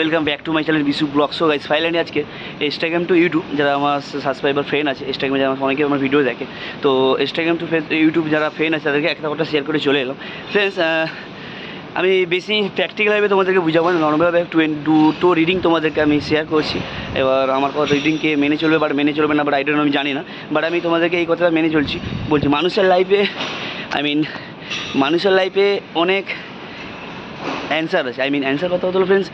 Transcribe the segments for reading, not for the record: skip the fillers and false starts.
Welcome back to my channel Bishu blog. So guys finally আজকে Instagram two YouTube যারা আমার subscriber friend আছে, ইনস্টাগ্রামে যারা অনেকে আমার ভিডিও দেখে, তো ইনস্টাগ্রাম টু ইউটিউব যারা ফ্রেন্ড আছে তাদেরকে একটা কথা শেয়ার করে চলে এলাম। ফ্রেন্ডস, আমি বেশি প্র্যাকটিক্যালভাবে তোমাদেরকে বুঝাবো না, নর্মালভাবে দুটো রিডিং তোমাদেরকে আমি শেয়ার করছি। এবার আমার কথা রিডিংকে মেনে চলবে বাট মেনে চলবে না, বাট আইডন আমি জানি না, বাট আমি তোমাদেরকে এই কথাটা মেনে বলছি মানুষের লাইফে মানুষের লাইফে অনেক অ্যান্সার আছে। অ্যান্সার কথা হলো ফ্রেন্ডস,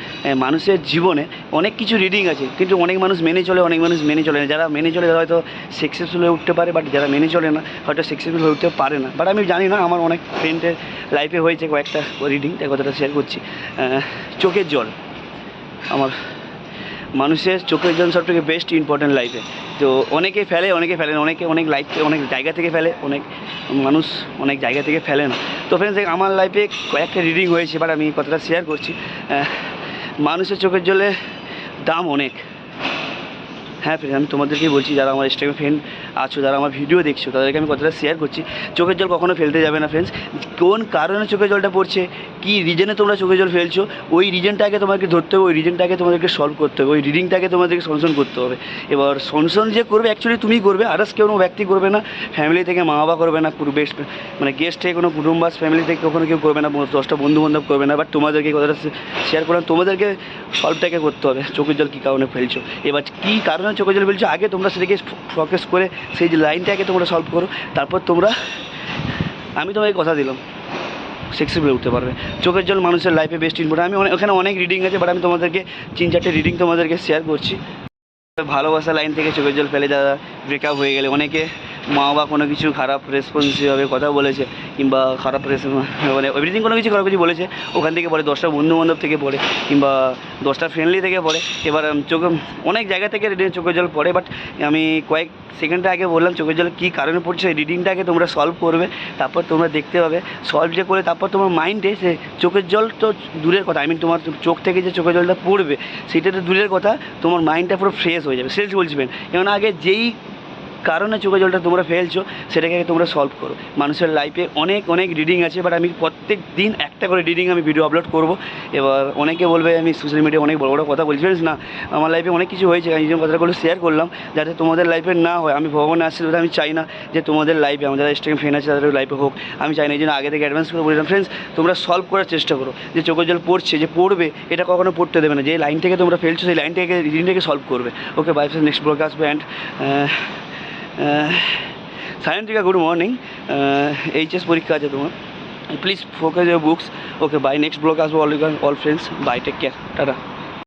মানুষের জীবনে অনেক কিছু রিডিং আছে, কিন্তু অনেক মানুষ মেনে চলে, অনেক মানুষ মেনে চলে না। যারা মেনে চলে তারা হয়তো সাকসেসফুল হয়ে উঠতে পারে, বাট যারা মেনে চলে না হয়তো সাকসেসফুল হয়ে উঠতে পারে না। বাট আমি জানি না, আমার অনেক ফ্রেন্ডের লাইফে হয়েছে কয়েকটা রিডিং, তাই কথাটা শেয়ার করছি। চোখের জল, মানুষের চোখের জল সবথেকে বেস্ট ইম্পর্ট্যান্ট লাইফে। তো অনেকে ফেলে, অনেকে ফেলে না, অনেকে অনেক লাইফ অনেক জায়গা থেকে ফেলে, অনেক মানুষ অনেক জায়গা থেকে ফেলে না। তো ফ্রেন্ডস, আমার লাইফে কয়েকটা রিডিং হয়েছে, বাট আমি কথাটা শেয়ার করছি। মানুষের চোখের জলের দাম অনেক। হ্যাঁ ফ্রেন্ড, আমি তোমাদেরকেই বলছি, যারা আমার ইনস্টাগ্রাম ফ্রেন্ড আছো, যারা আমার ভিডিও দেখছো, তাদেরকে আমি কথাটা শেয়ার করছি। চোখের জল কখনো ফেলতে যাবে না ফ্রেন্ডস। কোন কারণে চোখের জলটা পড়ছে, কী রিজনে তোমরা চোখের জল ফেলছো, ওই রিজনটাকে তোমাকে ধরতে হবে, ওই রিজনটাকে তোমাদেরকে সলভ করতে হবে, ওই রিডিংটাকে তোমাদেরকে সলিউশন করতে হবে। এবার সলিউশন যে করবে অ্যাকচুয়ালি তুমি করবে, আদার্স কেউ কোনো ব্যক্তি করবে না, ফ্যামিলি থেকে মা বাবা করবে না, বেস্ট গেস্ট থেকে কোনো কুটুম্বাস ফ্যামিলি থেকে কখনো কেউ করবে না, 10টা বন্ধুবান্ধব করবে না। বাট তোমাদেরকে কথাটা শেয়ার করলাম, তোমাদেরকে সলভটাকে করতে হবে, চোখের জল কী কারণে ফেলছো। এবার কী কারণে চোখের জল ফেলছো আগে তোমরা সেটাকে ফোকাস করে সেই যে লাইনটাকে তোমরা সলভ করো, তারপর তোমরা, আমি তোমাকে কথা দিলাম, সাকসেসফুল উঠতে পারবে। চোখের জল মানুষের লাইফে বেস্ট ইম্পর্টেন্ট। আমি ওখানে অনেক রিডিং আছে, বাট আমি তোমাদেরকে 3-4টে রিডিং তোমাদেরকে শেয়ার করছি। ভালোবাসা লাইন থেকে চোখের জল ফেলে যারা ব্রেকআপ হয়ে গেলে, অনেকে মা বাবা কোনো কিছু খারাপ রেসপন্সিভাবে কথা বলেছে, কিংবা খারাপ এভরিথিং কোনো কিছু খারাপ কিছু বলেছে, ওখান থেকে পড়ে 10টা বন্ধুবান্ধব থেকে পড়ে, কিংবা 10টা ফ্রেন্ডলি থেকে পড়ে। এবার চোখে অনেক জায়গা থেকে চোখের জল পড়ে, বাট আমি কয়েক সেকেন্ডে আগে বললাম চোখের জল কী কারণে পড়ছে, এই রিডিংটাকে তোমরা সলভ করবে, তারপর তোমরা দেখতে পাবে সলভ যে করে, তারপর তোমার মাইন্ডে সে চোখের জল তো দূরের কথা, তোমার চোখ থেকে যে চোখের জলটা পড়বে সেটা তো দূরের কথা, তোমার মাইন্ডটা পুরো ফ্রেশ হয়ে যাবে। সেলস বলছিলেন, কেন আগে যেই কারণে চোখের জলটা তোমরা ফেলছো সেটাকে তোমরা সলভ করো। মানুষের লাইফে অনেক রিডিং আছে, বাট আমি প্রত্যেক দিন একটা করে রিডিং আমি ভিডিও আপলোড করবো। এবার অনেকে বলবে আমি সোশ্যাল মিডিয়ায় অনেক বড় বড় কথা বলছি, না, আমার লাইফে অনেক কিছু হয়েছে, এই জন্য কথাগুলো শেয়ার করলাম যাতে তোমাদের লাইফে না হয়। আমি ভগবানের আশীর্বাদ, আমি চাই না যে তোমাদের লাইফে, আমাদের ইনস্টাগ্রাম ফ্রেন্ড আছে তাদের লাইফে হোক, আমি চাই না। এই জন্য আগে থেকে অ্যাডভান্স করে বললাম ফ্রেন্ডস, তোমরা সলভ করার চেষ্টা করো, যে চোখের জল পড়ছে, যে পড়বে এটা কখনো পড়তে দেবে না, যে লাইন থেকে তোমরা ফেলছো সেই লাইন থেকে রিডিংটাকে সলভ করবে। ওকে, বাই ফ্রেন্ডস, নেক্সট ব্লগে আসবে। And Sayantika, good morning. HS পরীক্ষা আছে তোমার, please focus your books. Okay, bye, next blog আসবো। All friends, bye, take care, tata.